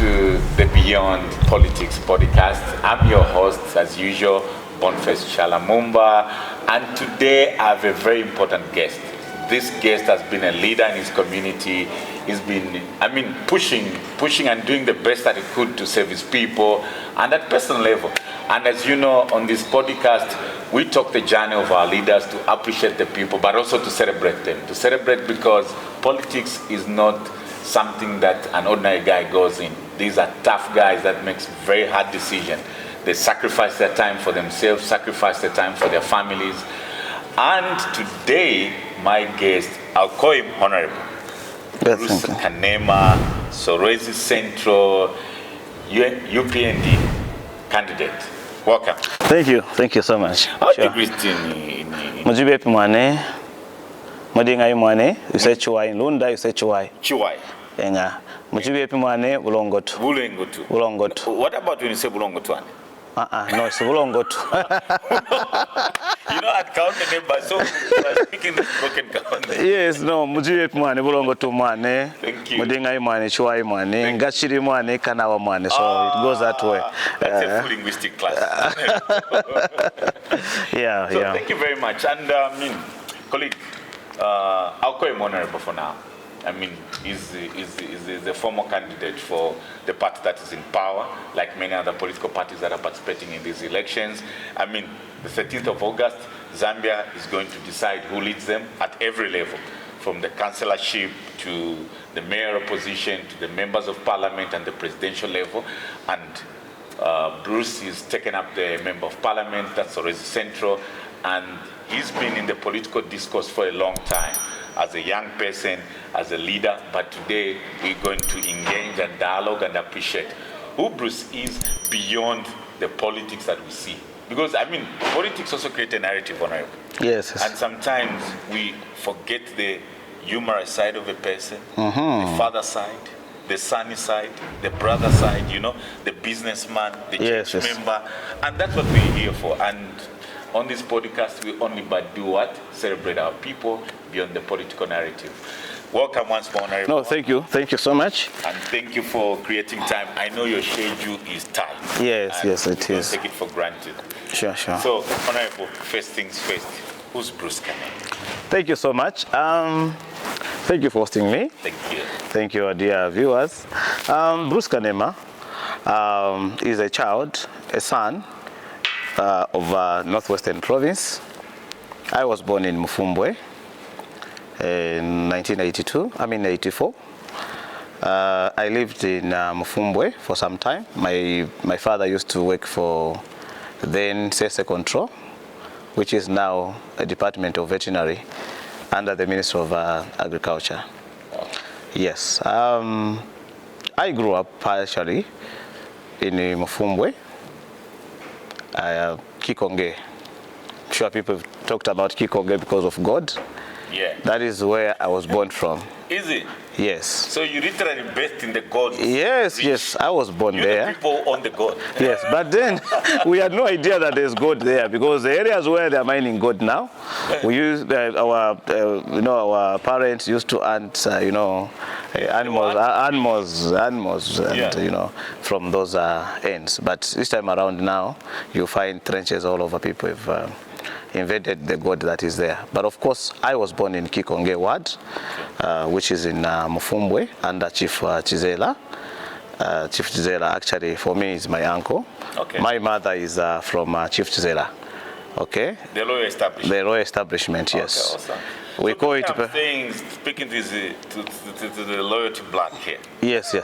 to the Beyond Politics podcast. I'm your host, as usual, Boniface Chalamumba, and today I have a very important guest. This guest has been a leader in his community. He's been, pushing and doing the best that he could to serve his people and at personal level. And as you know, on this podcast, we talk the journey of our leaders to appreciate the people, but also to celebrate them. To celebrate because politics is not something that an ordinary guy goes in. These are tough guys that makes very hard decisions. They sacrifice their time for themselves, sacrifice their time for their families. And today, my guest, I'll call him Honorable. Yes, Kanema, Solwezi Central, UPND Candidate. Welcome. Thank you so much. How do you greet in Mujibe Pimane, Modinga Imane, you say Chuai, Lunda, you say Chuai. Chuai. Enga. Mujibe Pimane, Bulongotu. Bulongotu. What about when you say Bulongotu? No, it's Bulongotu. You know, I'd count the name, but so speaking this broken count. Yes, no, Mujibe Pimane, Bulongotu Mane. Thank you. Modinga Imane, Chuai Mane, Ngachiri Mane, Kanawa Mane. So it goes that way. That's a full linguistic class. Yeah. Thank you very much. And colleague, I'll call him Honorable for now. He's a former candidate for the party that is in power, like many other political parties that are participating in these elections. The 13th of August, Zambia is going to decide who leads them at every level, from the councillorship to the mayoral position to the members of parliament and the presidential level. And Bruce is taken up the member of parliament, that's Solwezi Central, and he's been in the political discourse for a long time as a young person, as a leader, but today we're going to engage and dialogue and appreciate who Bruce is beyond the politics that we see. Because, politics also create a narrative, Honorable. Yes. And sometimes we forget the humorous side of a person, Mm-hmm. the father side, the sunny side, the brother side, the businessman, the church member. And that's what we're here for. And on this podcast, we only but do what? Celebrate our people beyond the political narrative. Welcome once more, Honorable. No, thank you. Thank you so much. And thank you for creating time. I know your schedule is tight. Yes, it is. Don't take it for granted. Sure. So, Honorable, first things first, who's Bruce Kanema? Thank you so much. Thank you for hosting me. Thank you. Thank you, dear viewers. Bruce Kanema is a child, a son of Northwestern Province. I was born in Mufumbwe in 84. I lived in Mufumbwe for some time. My father used to work for then Sese Control, which is now a Department of Veterinary under the Ministry of Agriculture. Yes. I grew up partially in Mufumbwe, Kikonge. I'm sure people have talked about Kikonge because of God. Yeah. That is where I was born from. Is it? Yes. So you literally based in the God? Yes. I was born there. The people on the God. Yes, but then we had no idea that there's gold there, because the areas where they're mining gold now, we use our parents used to hunt animals, and from those ends. But this time around now, you find trenches all over. People have invaded the gold that is there. But of course, I was born in Kikonge Ward, which is in Mufumbwe, under Chief Chizela. Chief Chizela, actually, for me, is my uncle. Okay. My mother is from Chief Chizela. Okay. The royal establishment. The royal establishment, yes. Okay, awesome. We call it. I'm speaking to the loyalty blood here. Yes.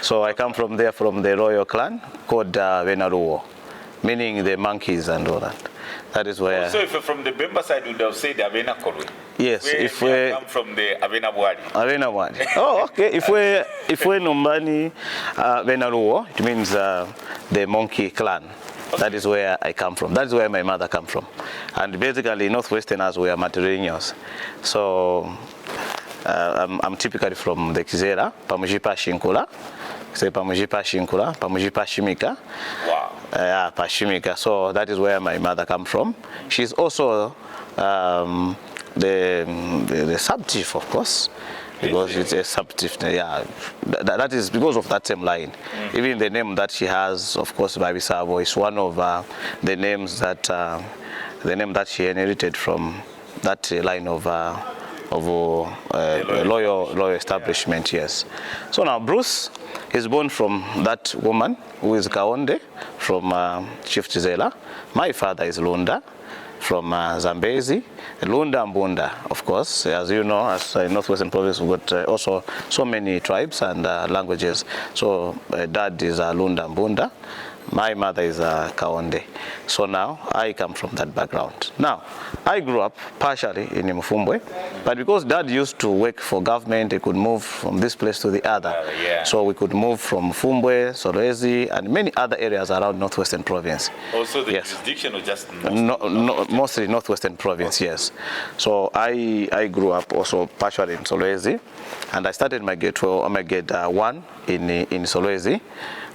So I come from there, from the royal clan called Venaruo, meaning the monkeys and all that. That is where. So if you're from the Bemba side, we would have said Avena Korwe. Yes, if we come from the Avena Buari. Avena Buari. Oh, okay. If we're Numbani Venaruo, it means the monkey clan. Okay. That is where I come from. That is where my mother come from. And basically, Northwesterners were Materenios. So I'm typically from the Kizera, Pamujipa Shinkula. Say Pamujipa Shinkula, Pamujipa Shimika. Wow. Pashimika. So that is where my mother come from. She's also the sub-chief, of course, because it's a substitute. Yeah, that is because of that same line. Even the name that she has, of course, Babisabo, is one of the names that the name that she inherited from that line of loyal establishment. Yes. So now Bruce is born from that woman who is Kaonde from Chief Chizela. My father is Lunda from Zambezi. Lunda and Bunda, of course, as you know, as Northwestern Province, we've got also so many tribes and languages. So dad is Lunda and Bunda. My mother is Kaonde. So now I come from that background. Now, I grew up partially in Mfumbwe, but because dad used to work for government, he could move from this place to the other. So we could move from Mfumbwe, Solwezi, and many other areas around Northwestern Province. Also the jurisdiction or just mostly Northwestern Province, yes. So I grew up also partially in Solwezi, and I started my grade 1 in Solwezi,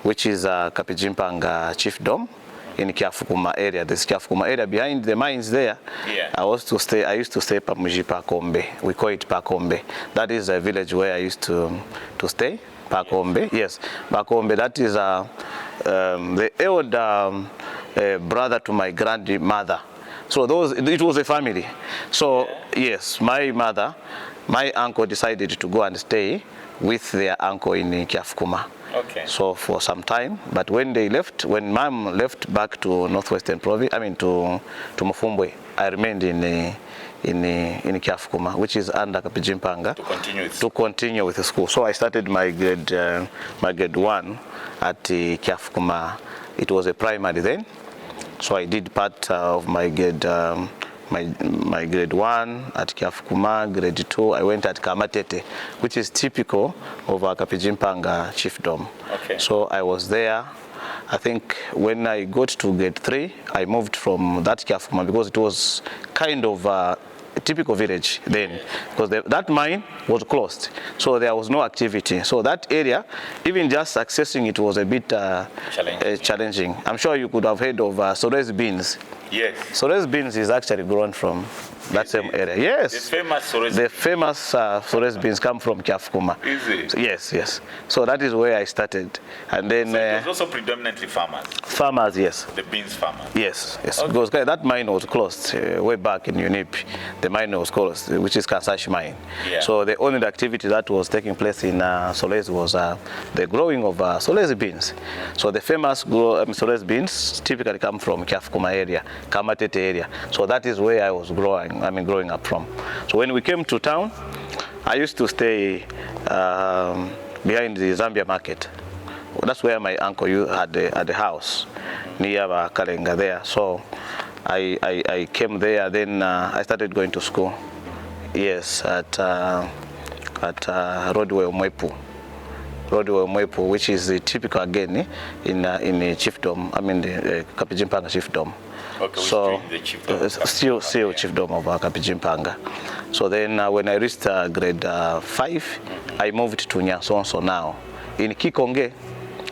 which is Kapijimpanga Chiefdom in Kiafukuma area. This Kiafukuma area behind the mines there. I used to stay Pamuji Pakombe. We call it Pakombe. That is a village where I used to stay. Pakombe, yes. Pakombe, that is the elder brother to my grandmother. So it was a family. So yes, my uncle decided to go and stay with their uncle in Kiafukuma. Okay. So for some time, but when they left, when mom left back to Northwestern Province, to Mfumbwe, I remained in Kiafukuma, which is under Kapijimpanga, to continue with the school. So I started my grade 1 at Kiafukuma. It was a primary then, so I did part of my grade my grade 1 at Kiafukuma. Grade 2 I went at Kamatete, which is typical of Kapijimpanga Chiefdom. Okay. So I was there. I think when I got to grade 3, I moved from that Kiafukuma because it was kind of a typical village then, because that mine was closed, so there was no activity. So that area, even just accessing it was a bit challenging. I'm sure you could have heard of Solwezi beans. Yes. Solwezi beans is actually grown from that same area. Yes. The famous Solwezi beans come from Kiafukuma. Is it? Yes, yes. So that is where I started. And then so it was also predominantly farmers. Farmers, yes. The beans farmers. Yes, yes. Okay. Because that mine was closed way back in UNIP. The mine was closed, which is Kansashi mine. Yeah. So the only activity that was taking place in Solwezi was the growing of Solwezi beans. So the famous Solwezi beans typically come from Kiafukuma area, Kamatete area. So that is where I was growing up from. So when we came to town, I used to stay behind the Zambia market. That's where my uncle had the house near Kalenga there. So I came there. Then I started going to school. Yes, at Roadway Mwepu. Roadway Mwepu, which is the typical again in the chiefdom. The Kapijimpanga chiefdom. Okay, so the chiefdom still chiefdom of Kapijimpanga. So then when I reached grade 5, I moved to Nyansonso now in Kikonge.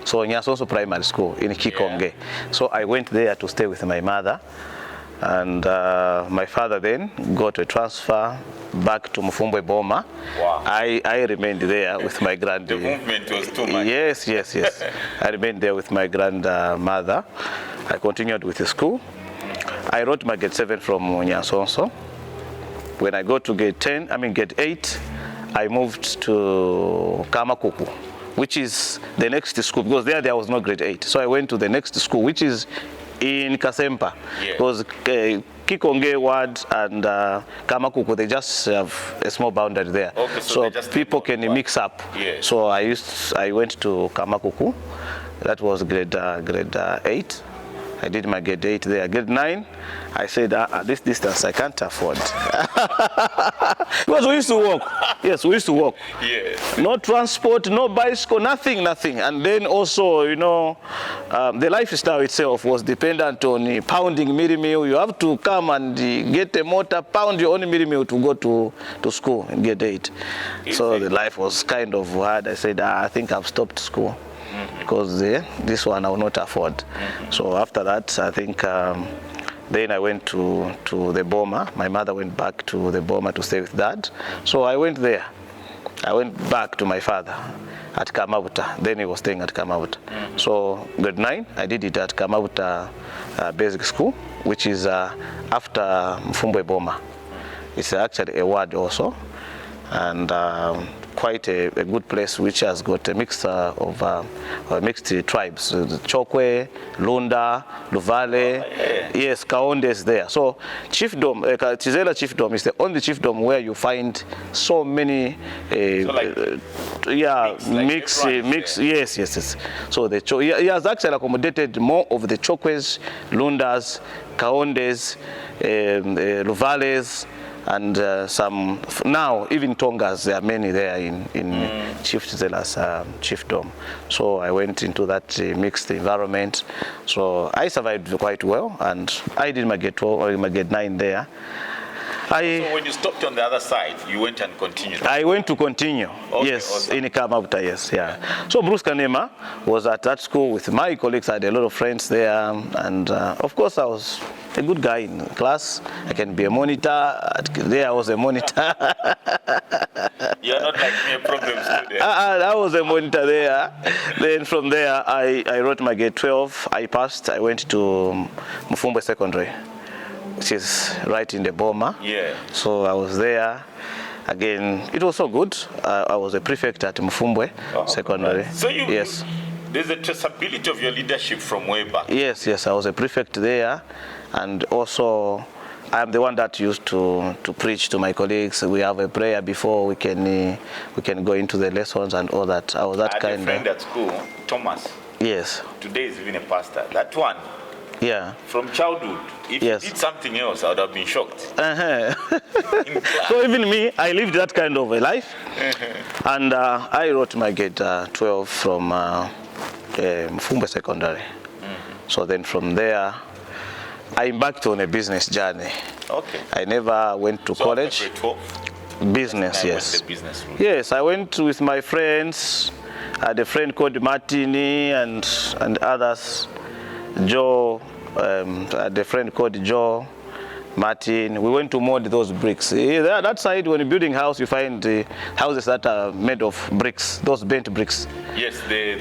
So Nyansonso Primary School in Kikonge. Yeah. So I went there to stay with my mother, and my father then got a transfer back to Mfumbwe Boma. Wow. I remained there with my The movement was too much. Yes. I remained there with my grandmother. I continued with the school. I wrote my grade 7 from Nyansonso. When I got to grade 8, I moved to Kamakuku, which is the next school, because there was no grade 8. So I went to the next school, which is in Kasempa. Yeah. Because Kikonge ward and Kamakuku, they just have a small boundary there. Okay, so people can mix up. Yes. So I went to Kamakuku. That was grade 8. I did my grade 8 there. Grade 9, I said, this distance I can't afford. Because we used to walk. Yes, we used to walk. Yeah. No transport, no bicycle, nothing. And then also, the lifestyle itself was dependent on pounding meal. You have to come and get a motor, pound your own meal to go to school in grade 8. So the life was kind of hard. I said, I think I've stopped school. Because this one I will not afford. So after that, I think then I went to the Boma. My mother went back to the Boma to stay with dad. So I went there. I went back to my father at Kamabuta. Then he was staying at Kamabuta. So grade 9, I did it at Kamabuta Basic School, which is after Mfumbwe Boma. It's actually a ward also, and quite a good place which has got a mix of mixed tribes. Chokwe, Lunda, Luvale, yes, Kaonde is there. So chiefdom, Chizela chiefdom is the only chiefdom where you find so many, mix, yes. So he has actually accommodated more of the Chokwes, Lundas, Kaondes, Luvales, and some now even Tongas. There are many there in Chief Zela's chiefdom. So I went into that mixed environment. So I survived quite well, and I did my grade 12 or my grade 9 there. So when you stopped on the other side, you went and continued? I went to continue, okay, yes, awesome. In Kamabuta, yes, yeah. So Bruce Kanema was at that school with my colleagues. I had a lot of friends there, and of course I was a good guy in class. I can be a monitor. There I was a monitor. You're not like me, a problem student. I was a monitor there. Then from there, I wrote my grade 12. I passed. I went to Mfumbwe Secondary, which is right in the Boma. Yeah. So I was there. Again, it was so good. I was a prefect at Mfumbwe Secondary. So yes. There's a traceability of your leadership from way back. Yes, I was a prefect there, and also I'm the one that used to preach to my colleagues. We have a prayer before we can go into the lessons and all that. I was that I had kind a friend at school, Thomas. Yes. Today is even a pastor. That one. Yeah. From childhood, if you did something else, I would have been shocked. So even me, I lived that kind of a life. And I wrote my grade 12 from Mfumbwe Secondary. So then from there, I embarked on a business journey. Okay. I never went to college. After grade 12? Business, yes. The business route. Yes, I went with my friends. I had a friend called Martini and others. Joe, I had a friend called Joe, Martin. We went to mold those bricks. That side, when you're building a house, you find houses that are made of bricks, those bent bricks. Yes, the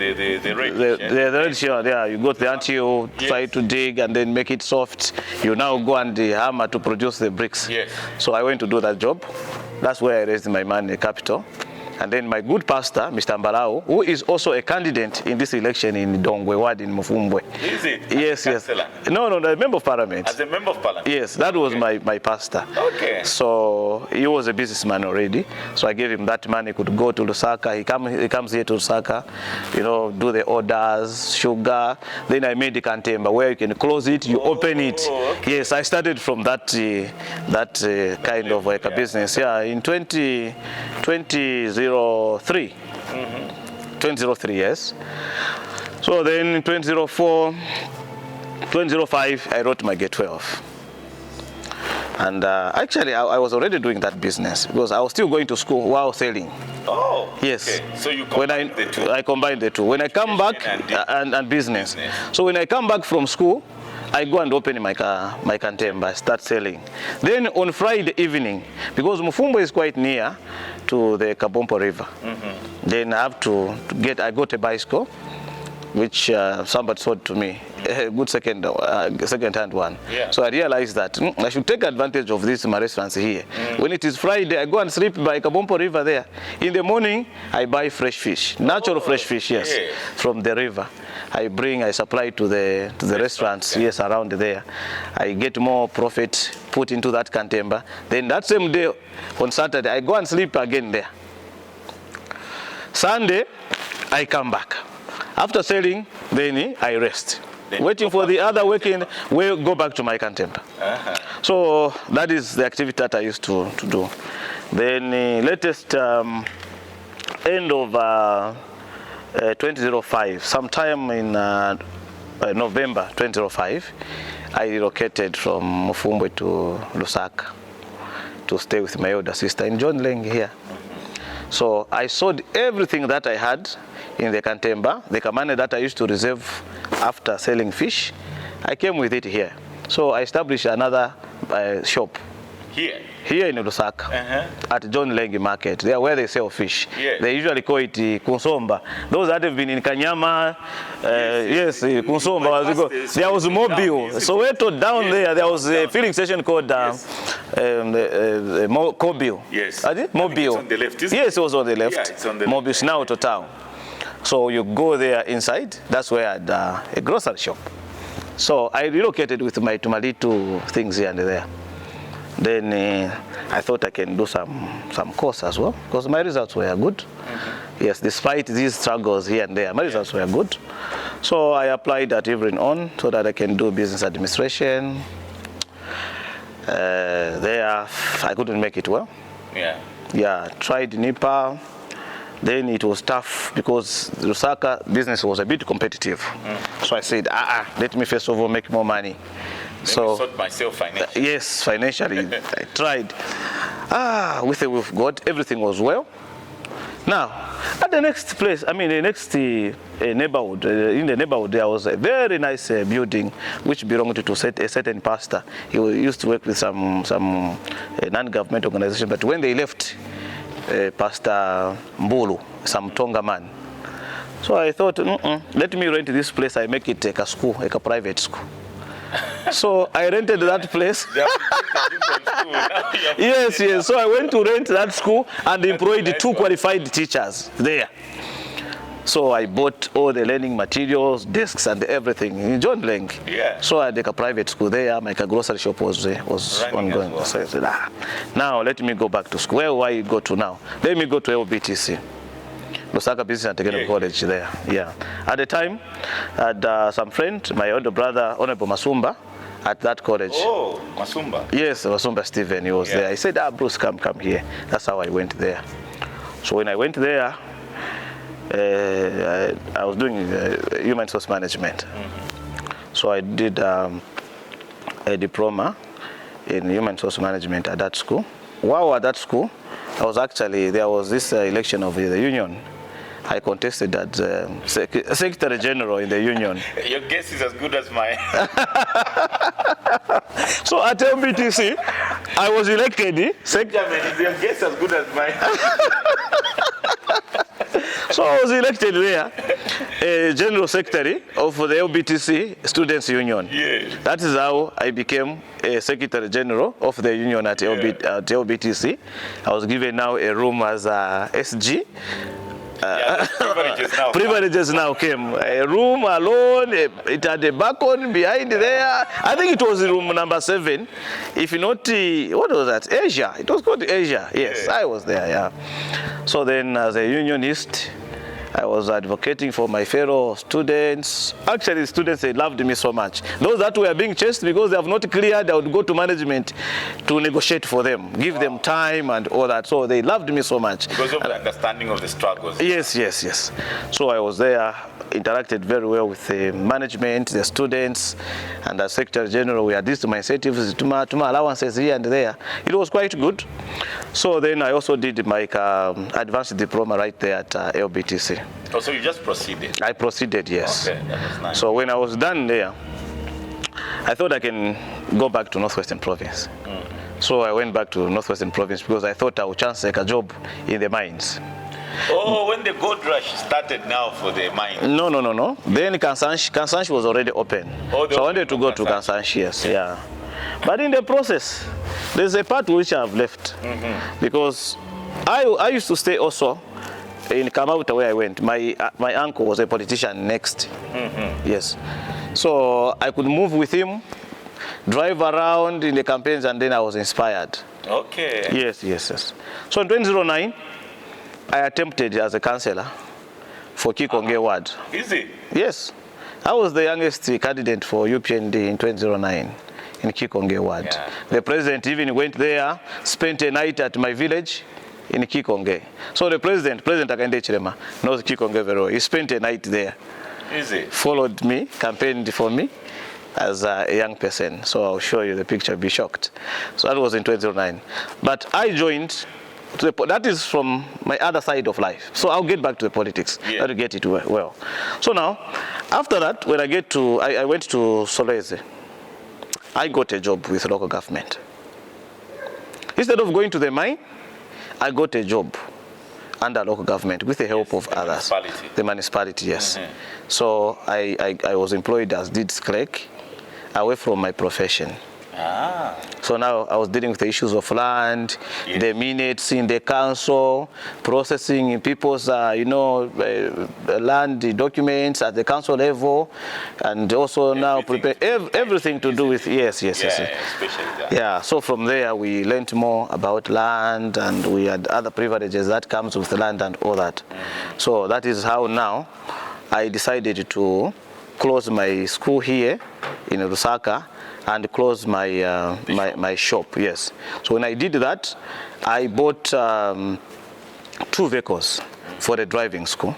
red. The red shell, yeah. You got the until try to dig and then make it soft. You now go and hammer to produce the bricks. Yes. So I went to do that job. That's where I raised my money capital. And then my good pastor, Mr. Mbalao, who is also a candidate in this election in Dongwe Ward in Mufumbwe. Is it? Yes. No, the member of parliament. As a member of parliament? Yes, that was my pastor. Okay. So he was a businessman already. So I gave him that money, could go to Lusaka. He comes here to Lusaka, do the orders, sugar. Then I made the Kantemba where you can close it, you open it. Okay. Yes, I started from that kind of like a business. Yeah, in 2003. 2003, yes. So then in 2004, 2005, I wrote my grade 12. And actually, I was already doing that business because I was still going to school while selling. Oh, yes. Okay. So you combined the two? I combined the two. When I come back, and business. So when I come back from school, I go and open my Kantemba, start selling. Then on Friday evening, because Mufumbo is quite near to the Kabompo River, then I have I got a bicycle, which somebody sold to me, a good second-hand one. Yeah. So I realized that I should take advantage of this my restaurants here. When it is Friday, I go and sleep by Kabompo River there. In the morning, I buy fresh fish, natural fresh fish, yes, from the river. I supply to the restaurants, yes, around there. I get more profit, put into that Kantemba. Then that same day, on Saturday, I go and sleep again there. Sunday, I come back. After selling, then I rest. Waiting for the other weekend, we'll go back to my Kantemba. So that is the activity that I used to do. Then latest end of 2005, sometime in November 2005, I relocated from Mufumbwe to Lusaka to stay with my older sister in John Leng here. So I sold everything that I had in the Kantemba, the money that I used to reserve after selling fish. I came with it here. So I established another shop. here in Lusaka, at John Lengi Market, there where they sell fish. Yes. They usually call it kunsomba. Those that have been in Kanema, yes, kunsomba. There was Mobile. Soweto down there was a filling station called Mobile. Yes. Mobile. On the left, yes, it was on the left. Yeah, it's on the Mobile is now to town. So you go there inside. That's where I had a grocery shop. So I relocated with my little things here and there. Then I thought I can do some course as well, because my results were good. Yes, despite these struggles here and there, my results were good. So I applied at Evelyn On so that I can do business administration. There, I couldn't make it well. Yeah, tried NIPA. Then it was tough because Lusaka business was a bit competitive. So I said, let me first of all make more money. So sort myself financially. Yes, financially. I tried. With God, everything was well. Now, at the next place, the next neighborhood, in the neighborhood there was a very nice building which belonged to a certain pastor. He used to work with some non-government organization, but when they left, Pastor Mbulu, some Tonga man. So I thought, let me rent this place, I make it like a school, like a private school. So I rented that place. Yes. So I went to rent that school and employed 2 qualified teachers there. So I bought all the learning materials, desks and everything in John Leng. So I had like a private school there, my grocery shop was ongoing. Well. So I said, now let me go back to school. Where will I go to now? Let me go to LBTC. Lusaka Business and Technical College there. At the time, I had some friend, my older brother, Honorable Masumba, at that college. Oh, Masumba. Yes, Masumba Stephen, he was there. He said, Bruce, come here. That's how I went there. So when I went there, I was doing human resource management. So I did a diploma in human resource management at that school. While at that school, there was this election of the union. I contested as Secretary General in the union. Your guess is as good as mine. So at MBTC, I was elected. Your guess as good as mine. So I was elected there, General Secretary of the LBTC Students Union. That is how I became a Secretary General of the union at LBTC. I was given now a room as a SG. Privileges now came. A room alone, it had a balcony behind there. I think it was room number 7. If not, what was that? Asia. It was called Asia. Yes, I was there, So then as a unionist, I was advocating for my fellow students. Actually, the students, they loved me so much. Those that were being chased because they have not cleared, I would go to management to negotiate for them, give them time and all that. So they loved me so much. Because of the understanding of the struggles. Yes. So I was there, interacted very well with the management, the students, and as Secretary General, we had these my incentives, to my allowances here and there. It was quite good. So then I also did my advanced diploma right there at LBTC. Oh, so you just proceeded? I proceeded, yes. Okay, that was nice. So when I was done there, I thought I can go back to Northwestern Province. So I went back to Northwestern Province because I thought I would chance like a job in the mines. Oh, when the gold rush started now for the mines? No. Then Kansanshi was already open. So I wanted to go to Kansanshi, yes, But in the process, there's a part which I've left. Because I used to stay also in Kamauta where I went. My uncle was a politician next. Yes. So I could move with him, drive around in the campaigns, and then I was inspired. Okay. Yes. So in 2009, I attempted as a councillor for Kikonge Ward. Is it? Yes. I was the youngest candidate for UPND in 2009 in Kikonge Ward. The president even went there, spent a night at my village in Kikonge. So the president Akande Chirema, knows Kikonge very well. He spent a night there. Is it? Followed me, campaigned for me as a young person. So I'll show you the picture, be shocked. So that was in 2009. But I joined, that is from my other side of life. So I'll get back to the politics, to get it well. So now, after that, when I went to Solwezi, I got a job with local government. Instead of going to the mine, I got a job under local government with the help of others. The municipality, yes. So I was employed as deeds clerk away from my profession. So now I was dealing with the issues of land, the minutes in the council, processing people's, land documents at the council level, and also now prepare everything to do with, yes. Yeah, so from there we learned more about land, and we had other privileges that comes with land and all that. So that is how now I decided to close my school here in Lusaka and close my my shop, yes. So when I did that, I bought 2 vehicles for the driving school.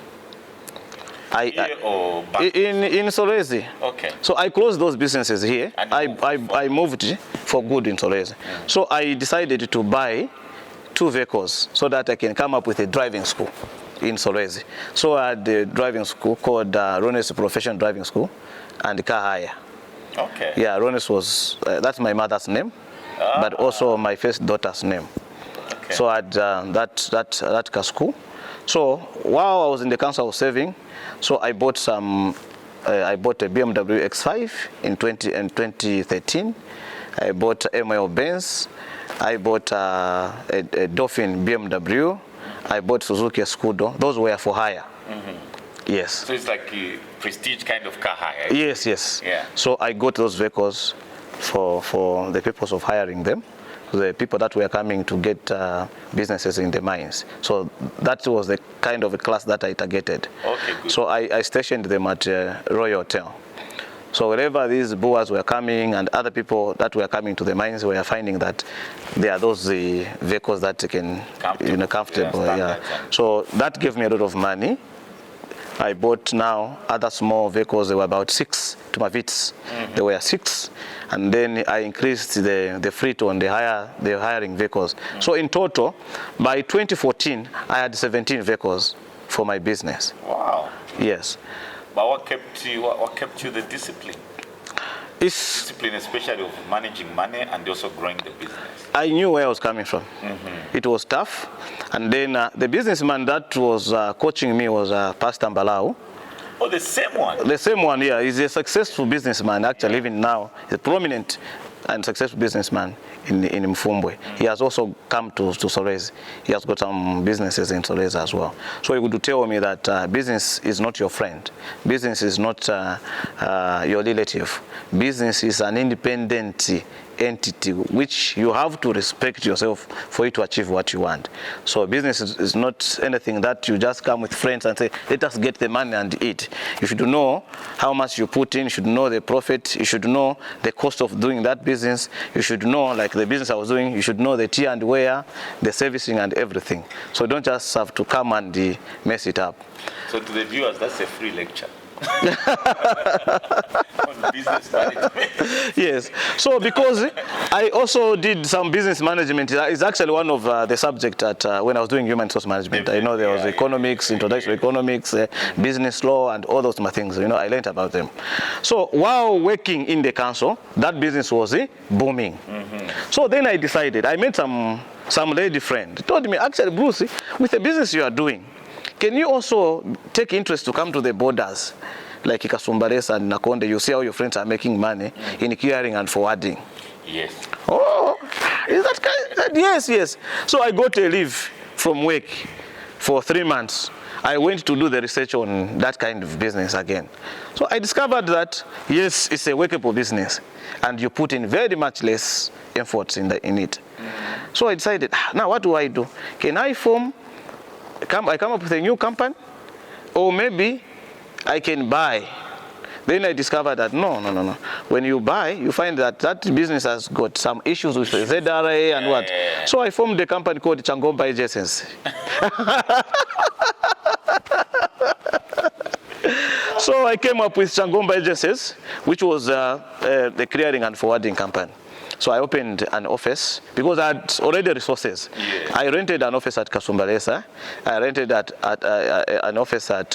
In Solwezi. Okay. So I closed those businesses here. I moved for good in Solwezi. So I decided to buy 2 vehicles so that I can come up with a driving school in Solwezi. So I had the driving school called Ronest Professional Driving School and car hire. Okay. Yeah, Ronest was, that's my mother's name, but also my first daughter's name. Okay. So I had that car school. So while I was in the council, I was saving. So I bought I bought a BMW X5 in 2013. I bought ML Benz. I bought a Dolphin BMW. I bought Suzuki Scudo. Those were for hire. Yes. So it's like a prestige kind of car hire. Yes. Yeah. So I got those vehicles for the purpose of hiring them, the people that were coming to get businesses in the mines. So that was the kind of a class that I targeted. Okay, good. So I stationed them at Royal Hotel. So wherever these Boers were coming and other people that were coming to the mines were finding that there are those vehicles that can, comfortable. Yeah. So that gave me a lot of money. I bought now other small vehicles. There were about 6 to my Vitz. There were 6, and then I increased the fleet on the hiring vehicles. So in total, by 2014, I had 17 vehicles for my business. Wow. Yes. But what kept you the discipline? Discipline, especially of managing money and also growing the business. I knew where I was coming from. It was tough. And then the businessman that was coaching me was Pastor Mbalau. Oh, the same one? The same one, yeah. He's a successful businessman, actually, even now. He's a prominent and successful businessman in Mfumbwe. He has also come to Solwezi. He has got some businesses in Solwezi as well. So he would tell me that business is not your friend. Business is not your relative. Business is an independent entity which you have to respect yourself for you to achieve what you want. So business is not anything that you just come with friends and say, let us get the money and eat. You should know how much you put in, you should know the profit, you should know the cost of doing that business, you should know, like the business I was doing, you should know the tear and wear, the servicing and everything. So don't just have to come and mess it up. So to the viewers, that's a free lecture. On business management. Yes. So because I also did some business management, it's actually one of the subject at when I was doing human resource management. I know there was economics, introduction to economics, business law, and all those things. I learned about them. So while working in the council, that business was booming. So then I decided, I met some lady friend, told me, actually, Bruce, with the business you are doing, can you also take interest to come to the borders, like Kasumbalesa and Nakonde? You see how your friends are making money in clearing and forwarding. Yes. Oh, is that kind? Yes. So I got a leave from work for 3 months. I went to do the research on that kind of business again. So I discovered that, yes, it's a workable business, and you put in very much less effort in it. So I decided, now what do I do? Can I come up with a new company, or maybe I can buy? Then I discovered that no. When you buy, you find that business has got some issues with the ZRA and what. So I formed a company called Changomba Agencies. So I came up with Changomba Agencies, which was the clearing and forwarding company. So I opened an office because I had already resources. Yeah. I rented an office at Kasumbalesa. I rented an office at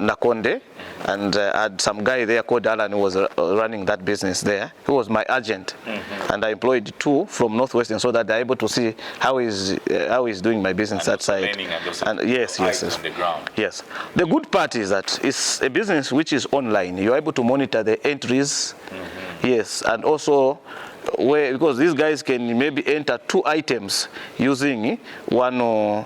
Nakonde. and I had some guy there called Alan who was running that business there. He was my agent, and I employed two from Northwestern so that they're able to see how he's doing my business that side. And yes, on the ground. Yes. The good part is that it's a business which is online. You're able to monitor the entries. Yes, and also because these guys can maybe enter 2 items using one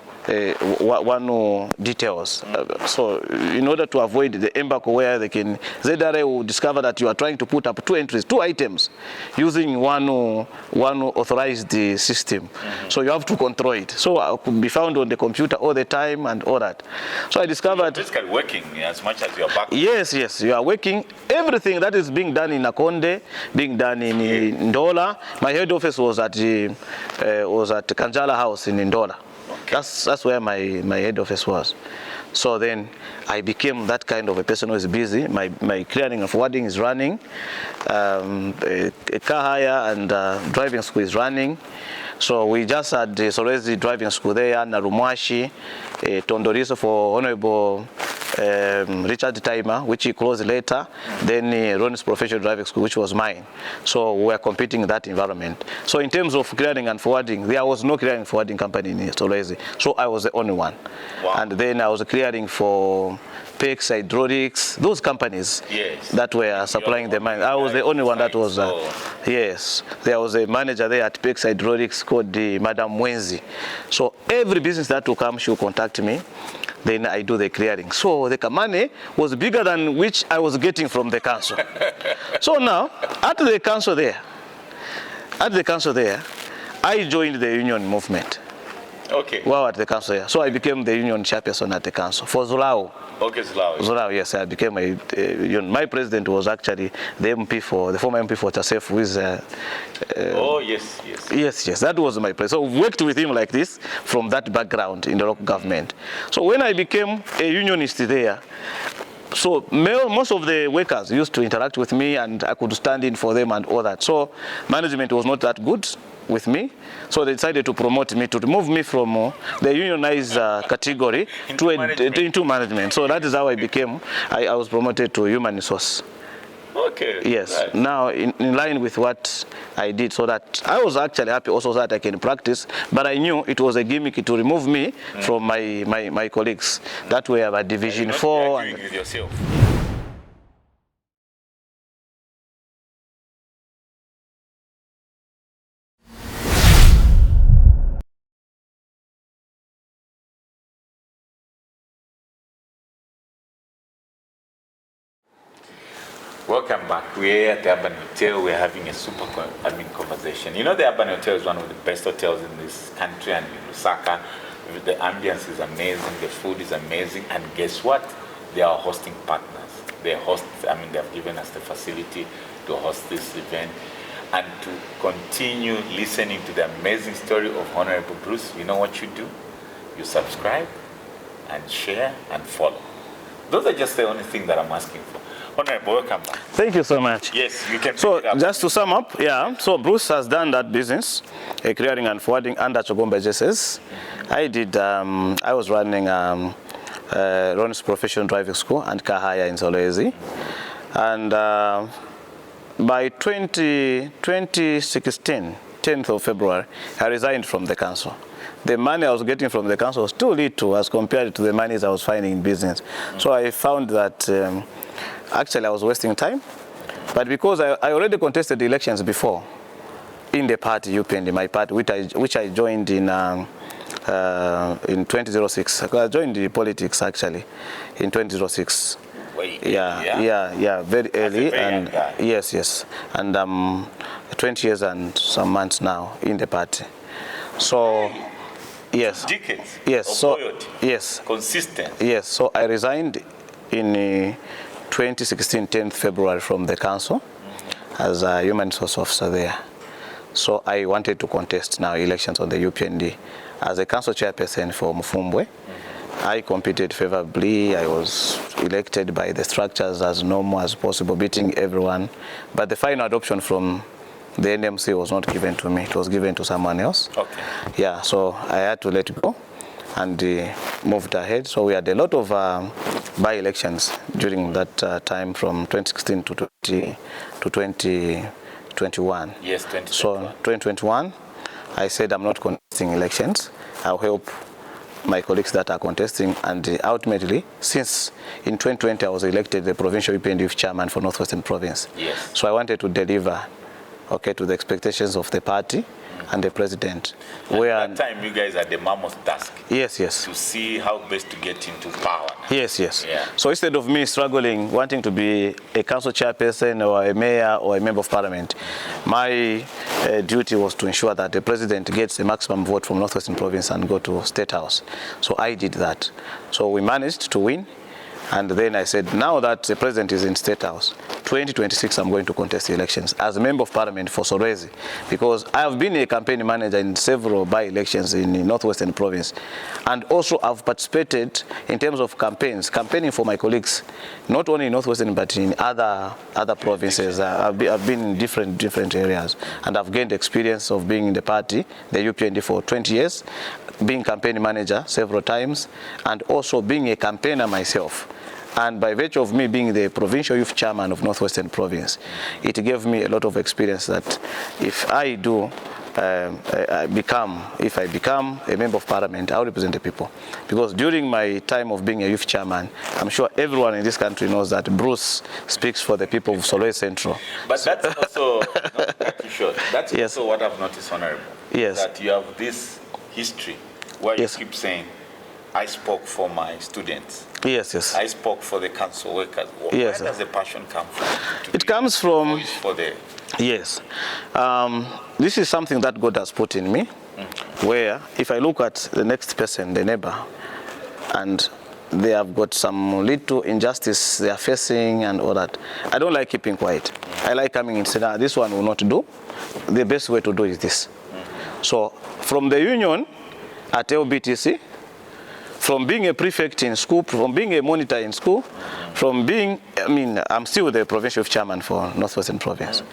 details. So in order to avoid the embargo where they can, ZRA will discover that you are trying to put up 2 entries, 2 items using one authorized system. So you have to control it. So I could be found on the computer all the time and all that. So I discovered... You're basically working as much as you're back. Yes, yes, you are working. Everything that is being done in Akonde, being done in Ndola. My head office was at Kanjala House in Ndola. Okay. That's where my head office was. So then I became that kind of a person who is busy. My clearing and forwarding is running. A car hire and driving school is running. So we just had the Solwezi driving school there, Narumwashi, Tondoriso for Honorable Richard Timer, which he closed later, then Ron's professional driving school, which was mine. So we were competing in that environment. So in terms of clearing and forwarding, there was no clearing and forwarding company in Solwezi. So I was the only one. Wow. And then I was clearing for PEX, Hydraulics, those companies that were supplying the mine. I was the only one that was, yes. There was a manager there at PEX Hydraulics called Madam Wenzi. So every business that will come, she will contact me. Then I do the clearing. So the money was bigger than which I was getting from the council. So now, at the council there, I joined the union movement. Okay. Well, at the council here. So I became the union chairperson at the council for Zulao. Okay, Zulao. Zulao, yes, I became my president was actually the former MP for Tasef, who is oh, yes. Yes, that was my president. So we worked with him like this from that background in the local government. So when I became a unionist there, so most of the workers used to interact with me and I could stand in for them and all that. So management was not that good with me. So they decided to promote me, to remove me from the unionized category into management. So that is how I became, I was promoted to human resource. Okay. Yes. Right. Now, in line with what I did, so that I was actually happy also that I can practice, but I knew it was a gimmick to remove me from my colleagues. That way, about Division 4. And with yourself. Welcome back. We're at the Urban Hotel. We're having a super conversation. You know, the Urban Hotel is one of the best hotels in this country and in Lusaka. The ambience is amazing, the food is amazing, and guess what? They are hosting partners. They have given us the facility to host this event and to continue listening to the amazing story of Honorable Bruce. You know what you do? You subscribe and share and follow. Those are just the only thing that I'm asking for. Honorable, welcome back. Thank you so much. Yes, you can. So just to sum up, so Bruce has done that business, clearing and forwarding under Chogomba JSS. I was running Ron's professional driving school and car hire in Solwezi. And by 2016, 10th of February, I resigned from the council. The money I was getting from the council was too little as compared to the monies I was finding in business. So I found that actually I was wasting time. But because I already contested the elections before in the party, UPND, my party, which I joined in 2006. I joined the politics actually in 2006. Very early. And yes. And 20 years and some months now in the party. So yes. Decades. Yes. So loyalty. Yes. Consistent. Yes. So I resigned in 2016, 10th February from the council as a human resource officer there. So I wanted to contest now elections on the UPND as a council chairperson for Mufumbwe. I competed favorably. I was elected by the structures as normal as possible, beating everyone. But the final adoption from the NMC was not given to me. It was given to someone else. Okay. Yeah, so I had to let go and moved ahead. So we had a lot of by-elections during that time from 2016 to 2021. Yes, 2021. So 2021, I said I'm not contesting elections. I'll help my colleagues that are contesting, and ultimately, since in 2020 I was elected the provincial UPND youth chairman for Northwestern Province. Yes. So I wanted to deliver, okay, to the expectations of the party and the president. At that time, you guys had the mammoth task. Yes, yes. To see how best to get into power. Yes, yes. Yeah. So instead of me struggling, wanting to be a council chairperson or a mayor or a member of parliament, my duty was to ensure that the president gets the maximum vote from Northwestern Province and go to State House. So I did that. So we managed to win. And then I said, now that the president is in State House, 2026 I'm going to contest the elections as a member of parliament for Solwezi, because I have been a campaign manager in several by-elections in the Northwestern Province, and also I've participated in terms of campaigning for my colleagues, not only in Northwestern but in other provinces. I've been in different areas, and I've gained experience of being in the party, the UPND, for 20 years, being campaign manager several times, and also being a campaigner myself. And by virtue of me being the provincial youth chairman of Northwestern Province, it gave me a lot of experience that if I become a member of parliament, I'll represent the people. Because during my time of being a youth chairman, I'm sure everyone in this country knows that Bruce speaks for the people of Solwezi Central. But that's also, not too short, that's yes. also what I've noticed, Honorable. Yes. That you have this history where yes. you keep saying, I spoke for my students. Yes, yes. I spoke for the council workers. Yes. Where does the passion come from? It comes from... For the... Yes. This is something that God has put in me, where if I look at the next person, the neighbor, and they have got some little injustice they are facing and all that, I don't like keeping quiet. I like coming and saying, this one will not do. The best way to do is this. So from the union at LBTC, from being a prefect in school, from being a monitor in school, from being, I'm still the provincial chairman for Northwestern Province.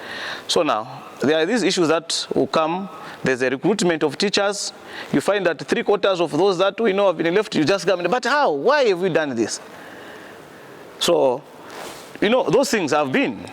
So now, there are these issues that will come. There's a recruitment of teachers. You find that 3/4 of those that we know have been left, you just come in, but how? Why have we done this? So, those things have been.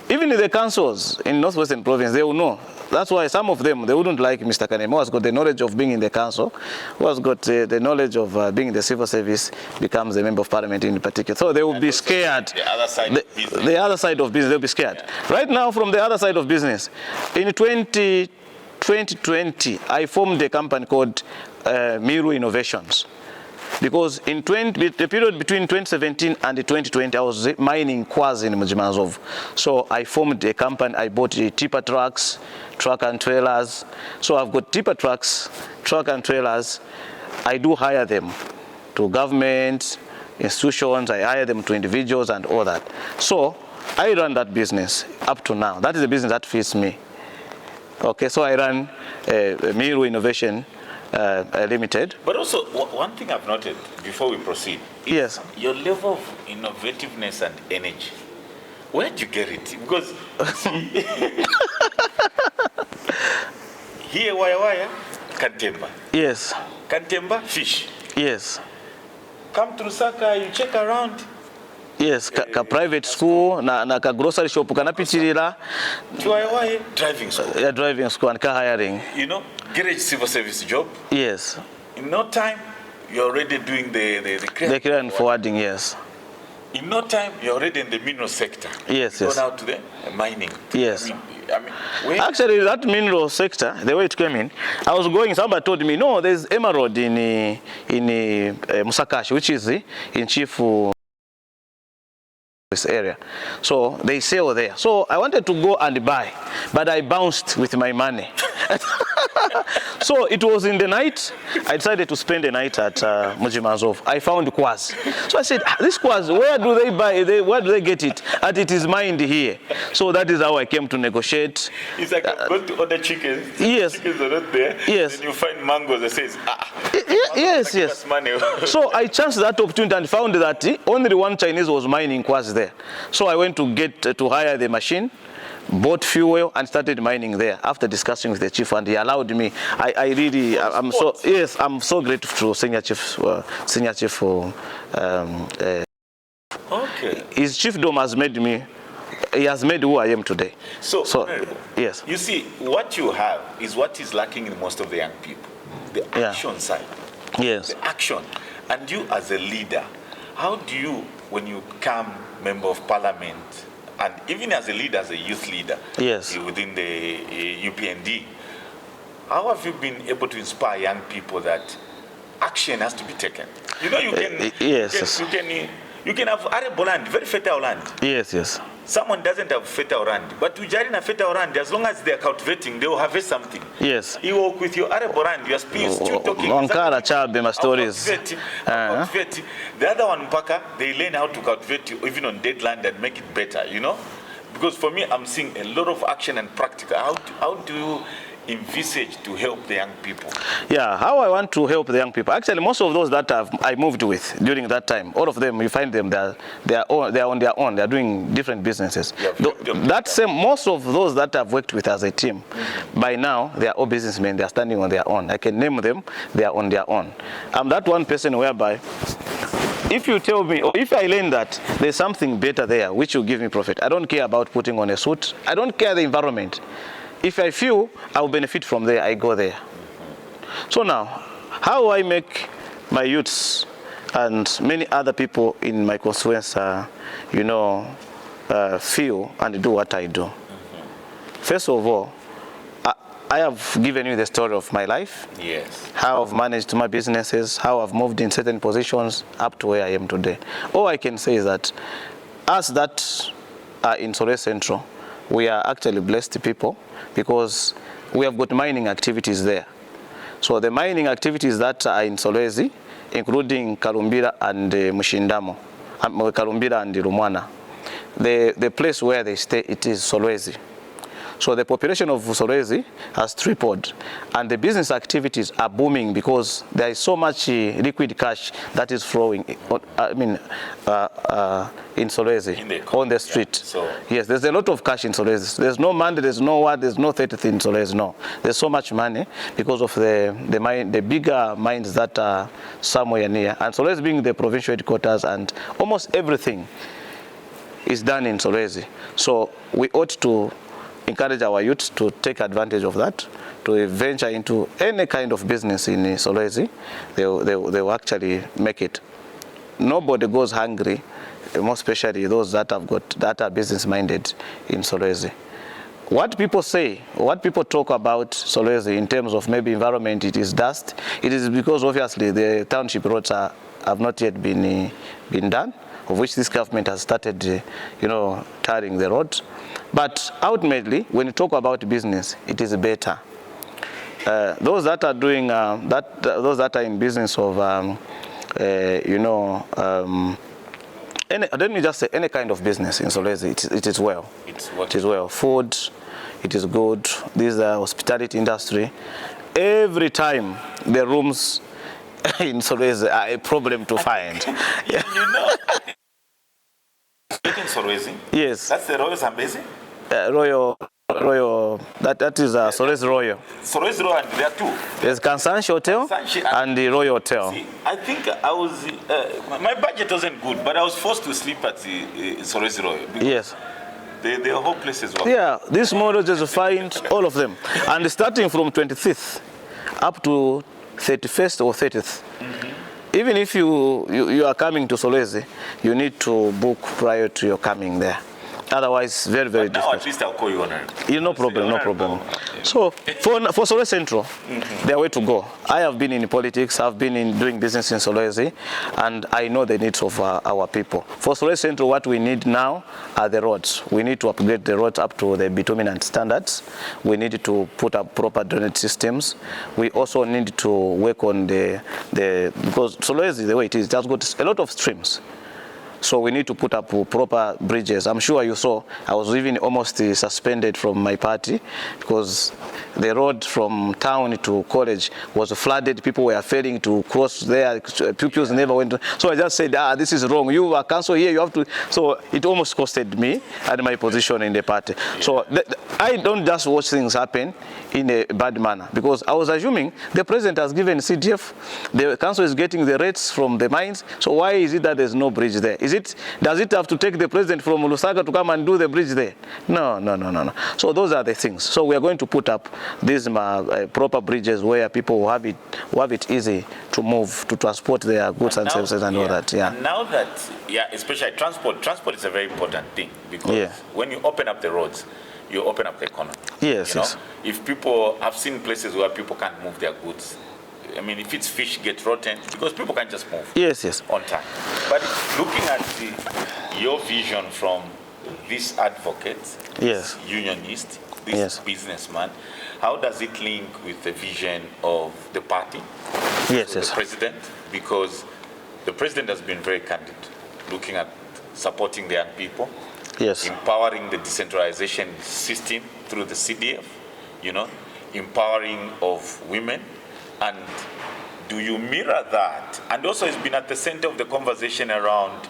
Even in the councils in Northwestern Province, they will know. That's why some of them, they wouldn't like Mr. Kanema, who has got the knowledge of being in the council, who has got the knowledge of being in the civil service, becomes a member of parliament in particular. So they will be scared. The other side of business. The other side of business, they'll be scared. Yeah. Right now, from the other side of business, in 2020, I formed a company called Miru Innovations. Because in the period between 2017 and 2020, I was mining quartz in Mujimazov. So I formed a company. I bought tipper trucks, truck and trailers. So I've got tipper trucks, truck and trailers. I do hire them to government, institutions. I hire them to individuals and all that. So I run that business up to now. That is the business that fits me. Okay, so I run Miru Innovation Limited. But also, one thing I've noted before we proceed is yes. your level of innovativeness and energy. Where did you get it? Because here, wire, Kanema. Yes. Kanema, fish. Yes. Come to Lusaka, you check around. Yes, ka private school, na ka grocery shop, kanapitirira. To driving school. Yeah, driving school and car hiring. Garage civil service job. Yes. In no time, you're already doing the clear and forwarding, yes. In no time, you're already in the mineral sector. Yes, you're yes. Going out to the mining. Yes. Actually, that mineral sector, the way it came in, I was going, somebody told me, no, there's emerald in Musakashi, which is in Chief this area. So they sell there. So I wanted to go and buy, but I bounced with my money. So it was in the night. I decided to spend the night at Mujimazov. I found quartz. So I said, this quartz, where do they buy it? Where do they get it? And it is mined here. So that is how I came to negotiate. It's like I'm going to order chickens. Yes. Chickens are not there. Yes. Then you find mangoes that says, yes, yes. So I chanced that opportunity and found that only one Chinese was mining quartz there. So I went to hire the machine, bought fuel and started mining there after discussing with the chief, and he allowed me. I'm so grateful to Senior Chief for Okay. His chiefdom has made me, he has made who I am today. So yes. You see, what you have is what is lacking in most of the young people. The action side. Yes. The action. And you as a leader, how do you, when you become member of parliament, and even as a leader, as a youth leader, yes, within the UPND, how have you been able to inspire young people that action has to be taken? You know, you can, yes, you can have arable land, very fertile land. Yes, yes. Someone doesn't have fertile land, but ujari na fertile land, as long as they are cultivating, they will harvest something. Yes. You walk with your arable land, you are still talking. Wankara chabe ma stories. Cultivate. The other one, mpaka, they learn how to cultivate even on dead land and make it better, you know? Because for me, I'm seeing a lot of action and practical. How do you envisage to help the young people? Yeah, how I want to help the young people. Actually, most of those that I moved with during that time, all of them, you find them, they are on their own. They are doing different businesses. Most of those that I've worked with as a team, by now, they are all businessmen. They are standing on their own. I can name them. They are on their own. I'm that one person whereby, if you tell me, or if I learn that there's something better there, which will give me profit, I don't care about putting on a suit. I don't care the environment. If I feel I will benefit from there, I go there. So now, how do I make my youths and many other people in my constituency, feel and do what I do? First of all, I have given you the story of my life. Yes. How I've managed my businesses, how I've moved in certain positions up to where I am today. All I can say is that us that are in Solwezi Central, we are actually blessed people because we have got mining activities there. So the mining activities that are in Solwezi, including Kalumbira and Mushindamo, Kalumbira and Rumwana, the place where they stay, it is Solwezi. So the population of Solwezi has tripled, and the business activities are booming because there is so much liquid cash that is flowing. In Solwezi, on the street. Yeah. So yes, there's a lot of cash in Solwezi. There's no money, there's no what, there's no 30th in Solwezi. No, there's so much money because of the bigger mines that are somewhere near, and Solwezi being the provincial headquarters, and almost everything is done in Solwezi. So we ought to encourage our youth to take advantage of that, to venture into any kind of business in Solwezi. They will actually make it. Nobody goes hungry, more especially those that are business minded in Solwezi. What people say, what people talk about Solwezi in terms of maybe environment, it is dust. It is because obviously the township roads have not yet been done, of which this government has started, tarring the roads. But ultimately, when you talk about business, it is better. Those that are doing those that are in business of, let me just say, any kind of business in Solwezi, it is well. It is well. Food, it is good. This is the hospitality industry. Every time the rooms in Solwezi are a problem to find. In Solwezi? Yes. That's the Royal Zambezi? Royal, that is Solwezi Royal. Solwezi Royal, and there are two. There's Kansanshi Hotel and the Royal Hotel. See, I think I was, my budget wasn't good, but I was forced to sleep at the Solwezi Royal. Yes. The whole place is well. Yeah, these models just find all of them. And starting from 25th up to 31st or 30th. Even if you are coming to Solwezi, you need to book prior to your coming there. Otherwise, very, very difficult. Now at least I'll call you honorable. No problem, no problem. So for Solwezi Central, their way to go. I have been in politics, I've been in doing business in Solwezi, and I know the needs of our people. For Solwezi Central, what we need now are the roads. We need to upgrade the roads up to the bituminant standards. We need to put up proper drainage systems. We also need to work on because Solwezi, the way it is, just got a lot of streams. So we need to put up proper bridges. I'm sure you saw, I was even almost suspended from my party because the road from town to college was flooded. People were failing to cross there. Pupils never went. So I just said, this is wrong. You are council here, you have to. So it almost costed me and my position in the party. Yeah. So I don't just watch things happen in a bad manner, because I was assuming the president has given CDF, the council is getting the rates from the mines. So why is it that there's no bridge there? Does it have to take the president from Lusaka to come and do the bridge there? No. So those are the things. So we are going to put up these proper bridges where people will have it easy to move, to transport their goods and services and all that. Yeah. And now that, especially transport is a very important thing, because when you open up the roads, you open up the economy. Yes, you know? If people have seen places where people can't move their goods, I mean, if it's fish get rotten, because people can't just move on time. But looking at your vision from this advocate, this unionist, this businessman, how does it link with the vision of the party, the president? Because the president has been very candid, looking at supporting the young people, empowering the decentralization system through the CDF, empowering of women. And do you mirror that? And also it's been at the center of the conversation around,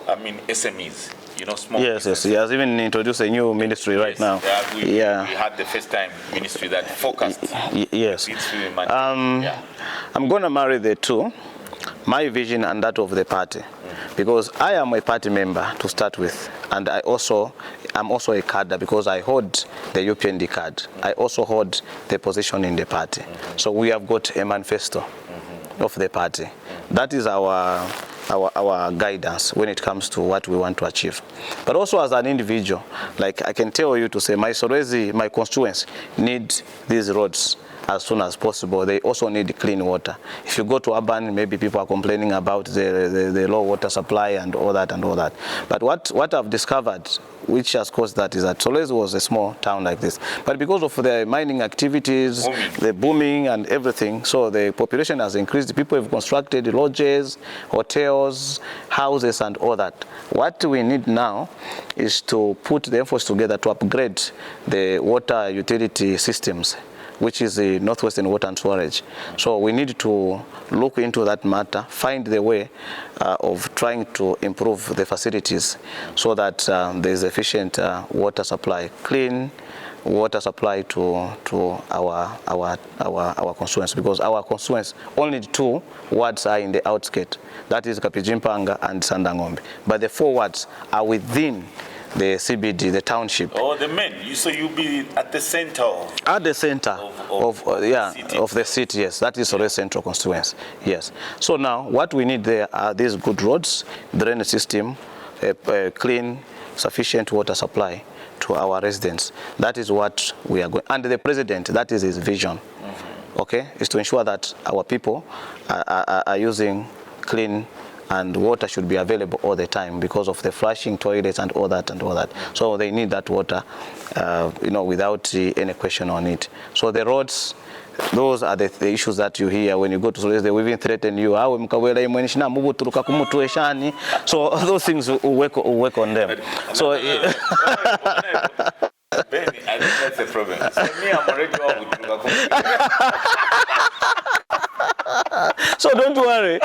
SMEs, small businesses. He has even introduced a new ministry right now. We had the first time ministry that focused. I'm going to marry the two, my vision and that of the party, because I am a party member to start with, and I'm also a cadre because I hold the UPND card. I also hold the position in the party. So we have got a manifesto of the party. That is our guidance when it comes to what we want to achieve. But also as an individual, like I can tell you to say, my constituents need these roads as soon as possible. They also need clean water. If you go to urban, maybe people are complaining about the low water supply and all that. But what I've discovered, which has caused that, is that Solwezi was a small town like this. But because of the mining activities, the booming and everything, so the population has increased. People have constructed lodges, hotels, houses and all that. What we need now is to put the efforts together to upgrade the water utility systems, which is the Northwestern Water and Storage. So we need to look into that matter, find the way of trying to improve the facilities so that there is efficient water supply, clean water supply to our constituents, because our constituents only 2 wards are in the outskirts. That is Kapijimpanga and Sandangombe. But the 4 wards are within the CBD, the township. Oh, the main. So you'll be at the center of... At the center of the city, yes. That is Solwezi Central constituency, yes. So now, what we need there are these good roads, drainage system, clean, sufficient water supply to our residents. That is what we are going... And the president, that is his vision, okay, is to ensure that our people are using clean, and water should be available all the time because of the flushing toilets and all that. So they need that water, without any question on it. So the roads, those are the issues that you hear when you go to Solwezi. They will even threaten you. So those things will work on them. So Benny, I think that's the problem. So me, I'm already out with So don't worry.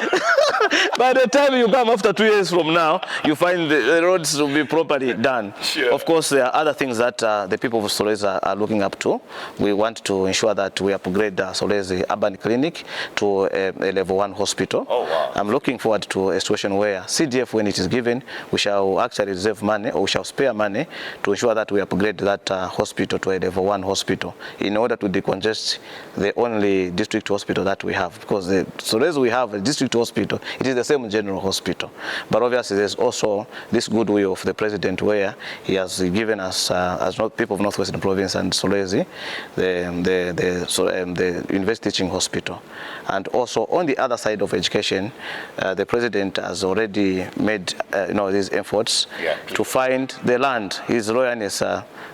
By the time you come after 2 years from now, you find the roads will be properly done. Sure. Of course, there are other things that the people of Solwezi are looking up to. We want to ensure that we upgrade the Solwezi Urban Clinic to a level 1 hospital. Oh, wow. I'm looking forward to a situation where CDF, when it is given, we shall actually reserve money, or we shall spare money to ensure that we upgrade that hospital to a level 1 hospital in order to decongest the only district hospital that we have. Because the Solwezi we have a district hospital, it is the same general hospital. But obviously there's also this goodwill of the president where he has given us, as people of Northwestern Province and Solwezi, the university teaching hospital. And also on the other side of education, the president has already made these efforts to find the land. His Royalness,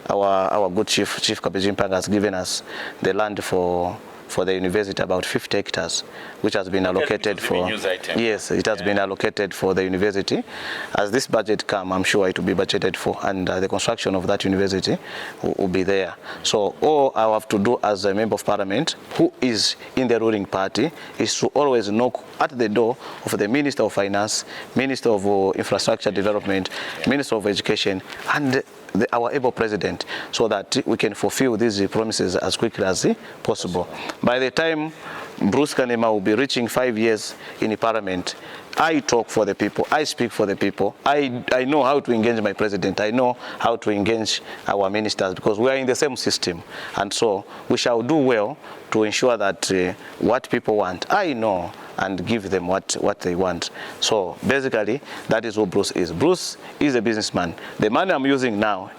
our good Chief Kapijimpanga, has given us the land for the university, about 50 hectares, which has been allocated for. Yes, it has been allocated for the university. As this budget comes, I'm sure it will be budgeted for, and the construction of that university will be there. So all I have to do as a member of parliament who is in the ruling party is to always knock at the door of the Minister of Finance, Minister of Infrastructure Development, Minister of Education, and our able president, so that we can fulfill these promises as quickly as possible. By the time Bruce Kanema will be reaching 5 years in the parliament, I talk for the people, I speak for the people, I know how to engage my president, I know how to engage our ministers, because we are in the same system. And so we shall do well to ensure that what people want, I know, and give them what they want. So basically, that is what Bruce is. Bruce is a businessman. The money I'm using now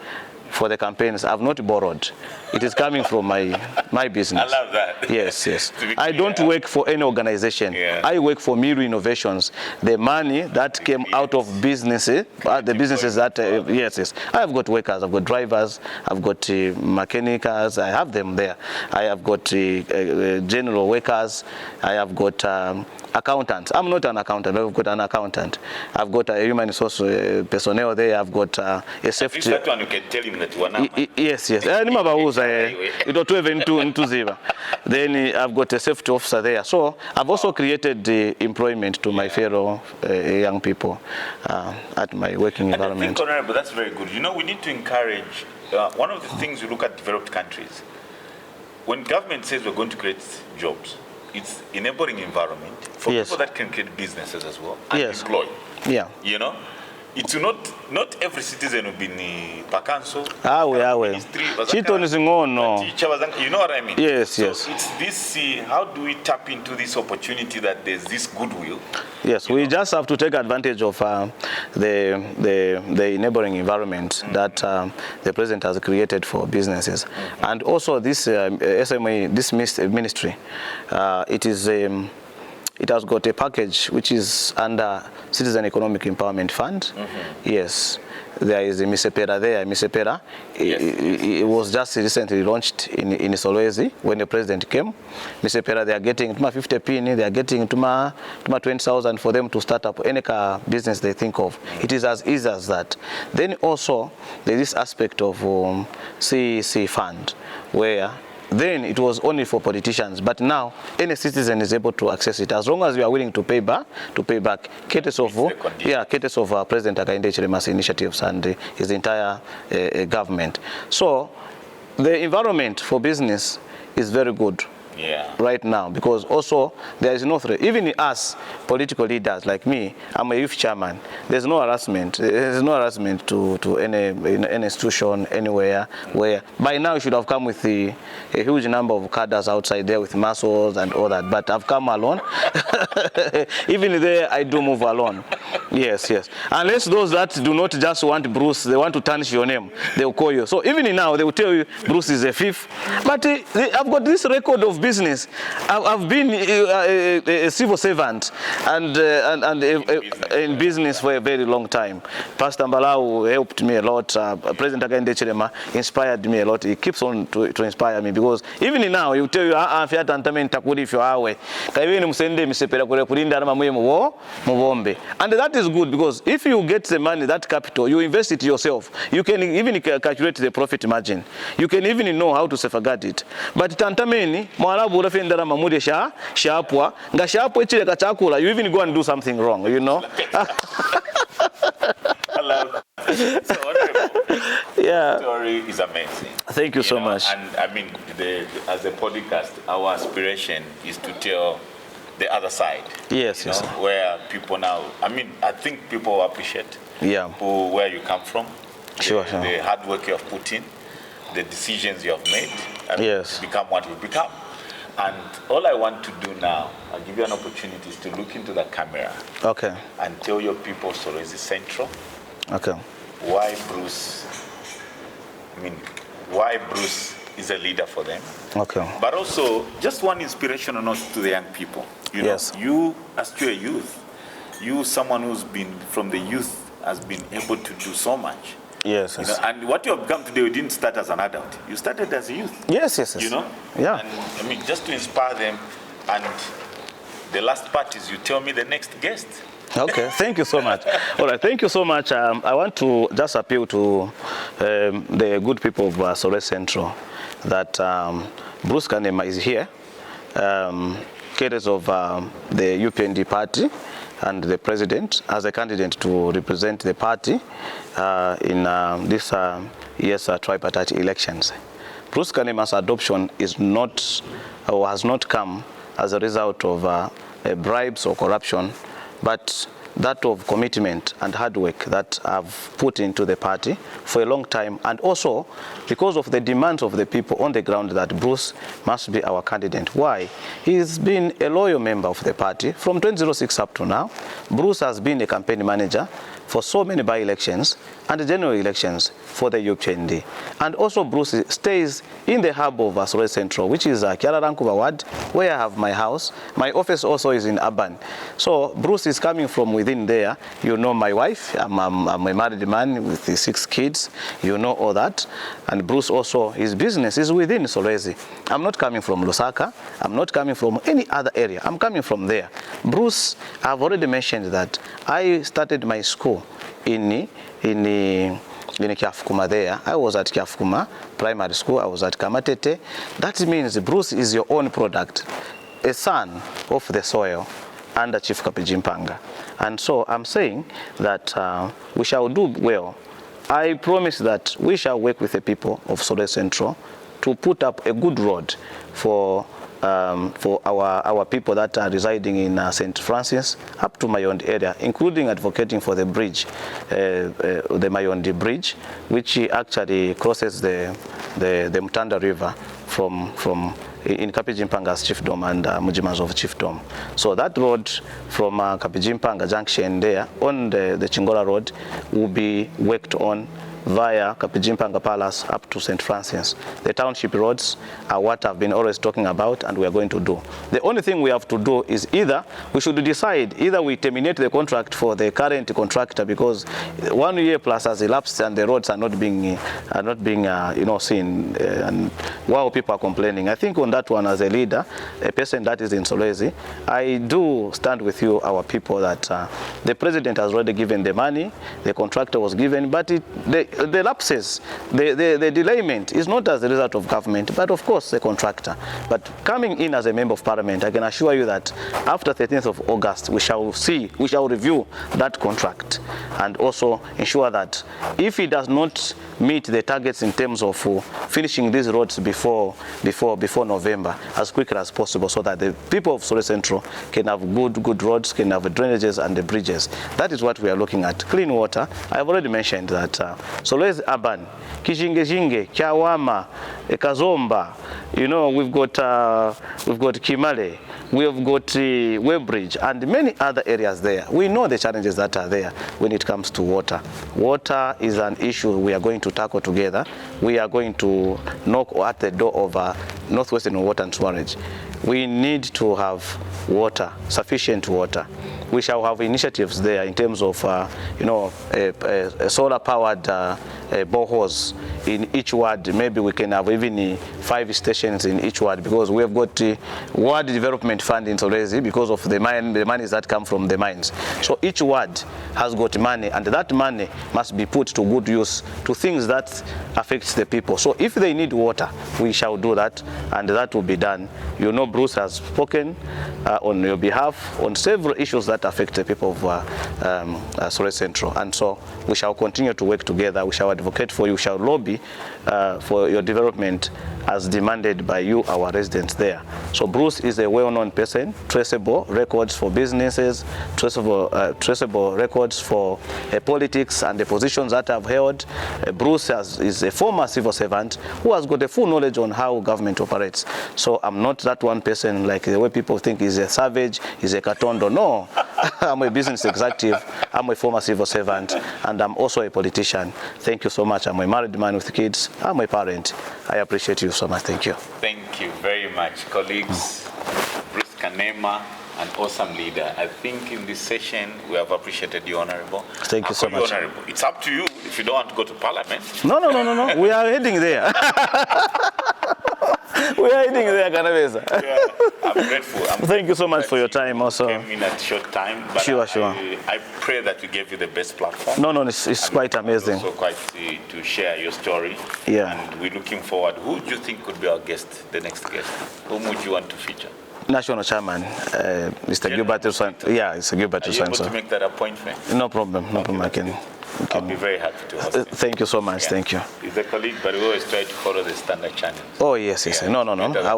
for the campaigns, I've not borrowed. It is coming from my business. I love that. Yes, yes. I don't work for any organization. Yeah. I work for Miru Innovations. The money that came out of businesses, the businesses that, yes. I have got workers, I've got drivers, I've got mechanics, I have them there. I have got general workers, I have got accountants. I'm not an accountant, I've got an accountant. I've got a human resource personnel there, I've got a safety. That one you can tell him that you are now. Yes. Then I've got a safety officer there. So I've also created employment to my fellow young people at my working environment. I think, Honorable, that's very good. You know, we need to encourage, one of the things we look at developed countries, when government says we're going to create jobs, it's enabling environment for people that can create businesses as well and employ. Yeah. You know? It's not every citizen will be in Pakanso. You know what I mean? Yes, so yes. It's this, how do we tap into this opportunity that there's this goodwill? Yes, we just have to take advantage of the enabling environment that the president has created for businesses. And also this SMA, this ministry, it has got a package which is under Citizen Economic Empowerment Fund. Yes, there is a Misepera there. Misepera, it was just recently launched in Solwezi when the president came. Misepera, they are getting 50 pini, they are getting 20,000 for them to start up any business they think of. It is as easy as that. Then also there is this aspect of CEC fund where then it was only for politicians, but now any citizen is able to access it as long as you are willing to pay back. Case of President Hakainde Hichilema's initiatives and his entire government. So the environment for business is very good. Right now, because also there is no threat. Even us political leaders like me, I'm a youth chairman. There's no harassment. There's no harassment to any institution anywhere where by now you should have come with a huge number of cadres outside there with muscles and all that. But I've come alone. Even there, I do move alone. Yes. Unless those that do not just want Bruce, they want to tarnish your name, they will call you. So even now, they will tell you Bruce is a thief. But I've got this record of business. I've been a civil servant and in business for a very long time. Pastor Mbalau helped me a lot. President Hakainde Hichilema inspired me a lot. He keeps on to inspire me because even now he will tell you, and that is good because if you get the money, that capital, you invest it yourself. You can even calculate the profit margin. You can even know how to safeguard it. But tantameni you even go and do something wrong, you know. So, the story is amazing. Thank you so much. And I mean, as a podcast, our aspiration is to tell the other side. Yes. Where people now, I mean, I think people appreciate where you come from, the hard work you have put in, the decisions you have made, and become what you become. And all I want to do now, I'll give you an opportunity to look into the camera. Okay. And tell your people Solwezi Central. Okay. Why Bruce is a leader for them. Okay. But also, just one inspirational note to the young people. You know, you, as you're a youth, someone who's been from the youth, has been able to do so much. Yes. You know, and what you have become today, you didn't start as an adult. You started as a youth. Yes. You know? Yeah. And I mean, just to inspire them. And the last part is you tell me the next guest. Okay, thank you so much. All right, thank you so much. I want to just appeal to the good people of Solwezi Central that Bruce Kanema is here, cadres of the UPND party and the president as a candidate to represent the party in this year's tripartite elections. Bruce Kanema's adoption is not or has not come as a result of bribes or corruption, but that of commitment and hard work that I've put into the party for a long time, and also because of the demands of the people on the ground that Bruce must be our candidate. Why? He's been a loyal member of the party from 2006 up to now. Bruce has been a campaign manager for so many by-elections and general elections for the UPND. And also Bruce stays in the hub of Solwezi Central, which is Kyalarankuba Ward, where I have my house. My office also is in Urban. So Bruce is coming from within there. You know my wife, I'm a married man with 6 kids. You know all that. And Bruce also, his business is within Solwezi. I'm not coming from Lusaka. I'm not coming from any other area. I'm coming from there. Bruce, I've already mentioned that I started my school in Kyafukuma there. I was at Kyafukuma Primary School. I was at Kamatete. That means Bruce is your own product, a son of the soil under Chief Kapijimpanga. And so I'm saying that we shall do well. I promise that we shall work with the people of Solwezi Central to put up a good road for our people that are residing in St. Francis up to Mayondi area, including advocating for the bridge, the Mayondi Bridge, which actually crosses the Mtanda River from in Kapijimpanga's chiefdom and Mujima's chiefdom. So that road from Kapijimpanga Junction there on the Chingola Road will be worked on via Kapijimpanga Palace up to St. Francis. The township roads are what I've been always talking about, and we are going to do. The only thing we have to do is either we should decide, either we terminate the contract for the current contractor because 1 year plus has elapsed and the roads are not being seen, and while people are complaining. I think on that one, as a leader, a person that is in Solwezi, I do stand with you, our people, that the president has already given the money, the contractor was given, but the lapses, the delayment is not as a result of government, but of course the contractor. But coming in as a member of parliament, I can assure you that after 13th of August, we shall review that contract and also ensure that if it does not meet the targets in terms of finishing these roads before November, as quickly as possible, so that the people of Solwezi Central can have good roads, can have drainages and the bridges. That is what we are looking at. Clean water. I've already mentioned that Solwezi Urban, Kijingejinge, Kyawama, Kazomba, we've got Kimale, we've got Weybridge and many other areas there. We know the challenges that are there when it comes to water. Water is an issue we are going to tackle together. We are going to knock at the door of Northwestern Water and Sewerage. We need to have water, sufficient water. We shall have initiatives there in terms of, solar-powered boreholes in each ward. Maybe we can have even 5 stations in each ward, because we have got the ward development fund in Solwezi because of the monies that come from the mines. So each ward has got money, and that money must be put to good use, to things that affects the people. So if they need water, we shall do that, and that will be done. Bruce has spoken on your behalf on several issues that affect the people of Solwezi Central, and so we shall continue to work together. We shall advocate for you, we shall lobby for your development as demanded by you, our residents there. So Bruce is a well-known person, traceable records for businesses, traceable records for politics and the positions that I've held. Bruce is a former civil servant who has got a full knowledge on how government operates. So I'm not that one person like the way people think he's a savage, he's a katondo. No, I'm a business executive, I'm a former civil servant, and I'm also a politician. Thank you so much. I'm a married man with kids. I'm a parent. I appreciate you so much. Thank you. Thank you very much, colleagues. Bruce Kanema, an awesome leader. I think in this session we have appreciated you, Honorable. Thank you so much. Honorable. It's up to you if you don't want to go to Parliament. No. We are heading there. We are heading there, Kanabeza. Yeah, I'm grateful. Thank you so much for your time also. Came in at short time, but Sure. I pray that we gave you the best platform. No, it's quite amazing. Also quite to share your story. Yeah. And we're looking forward. Who do you think could be our guest, the next guest? Whom would you want to feature? National Chairman, Mr. Gilbert Usanto. Yeah, it's Gilbert Usanto. Are you able to make that appointment? No problem. I can. I'll be very happy to host him. Thank you so much. Yeah. Thank you. He's a colleague, but we always try to follow the standard channels. Oh yes, yes. Yeah. No. I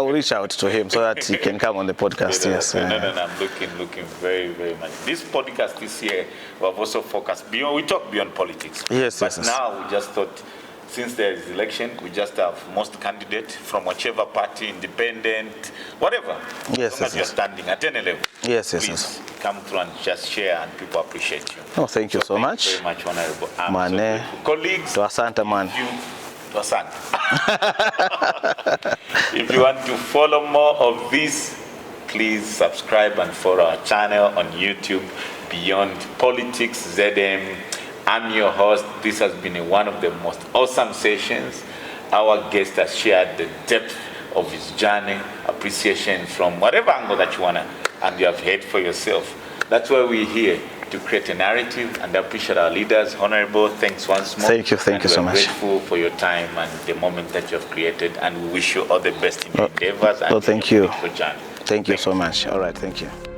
will reach out to him so that he can come on the podcast. Yes. No, I'm looking very, very much. This podcast this year, we have also focused beyond. We talk beyond politics. Yes, but yes. now we just thought, since there is election, we just have most candidate from whichever party, independent, whatever. Yes, as long as you're standing at any level. Yes, yes, Please come through and just share, and people appreciate you. Oh, thank you so much. Thank you very much, Honorable. I'm Man, so grateful. Colleagues, to Asante, man. If you want to follow more of this, please subscribe and follow our channel on YouTube, Beyond Politics ZM. I'm your host. This has been one of the most awesome sessions. Our guest has shared the depth of his journey, appreciation from whatever angle that you want to, and you have heard for yourself. That's why we're here, to create a narrative, and I appreciate our leaders. Honorable, thanks once more. Thank you so much. We're grateful for your time and the moment that you have created, and we wish you all the best in your endeavors and thank you. for journey. Thank you so much. All right, thank you.